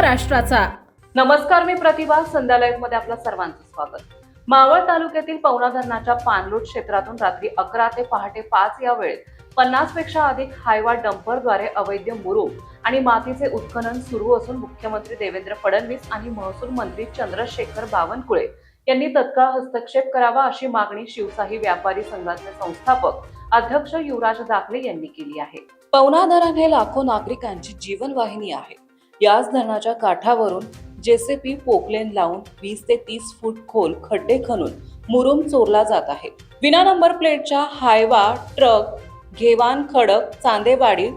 महाराष्ट्राचा। नमस्कार, मी प्रतिभा। संध्या लाईव्ह मध्ये आपलं सर्वांचं स्वागत। मावळ तालुक्यातील पवना धरणाच्या पाणलोट क्षेत्रातून रात्री 11 ते पहाटे 5 या वेळेत 50 पेक्षा अधिक हायवा डंपरद्वारे अवैध मुरुम आणि मातीचे उत्खनन सुरू असून मुख्यमंत्री देवेंद्र फडणवीस आणि महसूल मंत्री चंद्रशेखर बावनकुळे यांनी तत्काळ हस्तक्षेप करावा अशी मागणी शिवशाही व्यापारी संघाचे संस्थापक अध्यक्ष युवराज दाखले यांनी केली आहे। पवना धरण हे लाखो नागरिकांची जीवनवाहिनी आहे। याच धरणाच्या काठावरून जेसीबी पोकलेन लावून 20 ते 30 फूट खोल खड्डे खणून मुरुम चोरला जात आहे। विना नंबर प्लेटच्या हायवा ट्रक घेवान खडक चांदेवाडी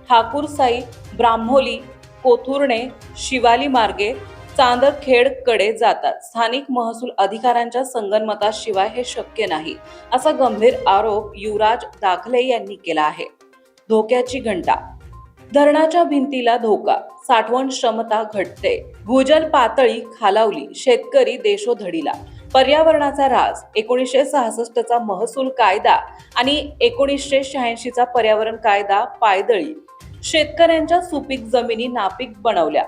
ठाकूरसाई ब्राह्मोली कोथुर्णे शिवाली मार्गे चांदखेड कडे जातात। स्थानिक महसूल अधिकाऱ्यांच्या संगनमताशिवाय हे शक्य नाही असा गंभीर आरोप युवराज दाखले यांनी केला आहे। धोक्याची घंटा। धरणाच्या भिंतीला धोका, साठवण क्षमता घटते, भूजल पातळी खालावली, शेतकरी देशोधडीला, पर्यावरणाचा ऱ्हास, 1966 चा महसूल कायदा आणि 1986 चा पर्यावरण कायदा पायदळी, शेतकऱ्यांच्या सुपीक जमिनी नापीक बनवल्या।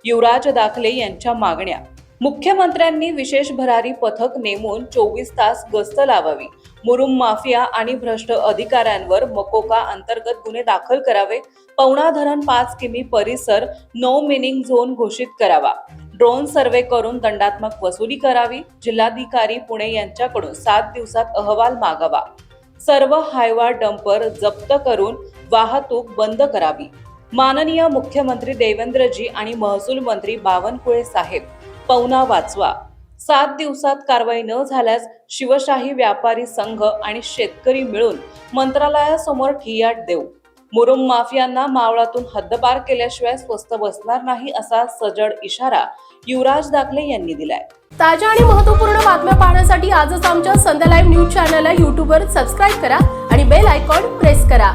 युवराज दाखले यांच्या मागण्या। मुख्यमंत्र्यांनी विशेष भरारी पथक नेमून 24 तास गस्त लावावी। मुरुम माफिया आणि भ्रष्ट अधिकाऱ्यांवर मकोका अंतर्गत गुन्हे दाखल करावे। पवना धरण 5 किमी परिसर नो मिनिंग झोन घोषित करावा। ड्रोन सर्वे करून दंडात्मक वसुली करावी। जिल्हाधिकारी पुणे यांच्याकडून 7 दिवसात अहवाल मागावा। सर्व हायवा डंपर जप्त करून वाहतूक बंद करावी। माननीय मुख्यमंत्री देवेंद्रजी आणि महसूल मंत्री बावनकुळे साहेब, पवना वाचवा। 7 दिवसात कारवाई न झाल्यास शिवशाही व्यापारी संघ आणि शेतकरी मिळून मंत्रालयासमोर ठिय्या देऊ। मुरुम माफियांना मावळातून हद्दपार केल्याशिवाय स्वस्त बसणार नाही असा सजड इशारा युवराज दाखले यांनी दिलाय। ताज्या आणि महत्त्वपूर्ण बातम्या पाहण्यासाठी आजच आमच्या संध्या लाईव्ह न्यूज चॅनलला YouTube वर सबस्क्राईब करा आणि बेल आयकॉन प्रेस करा।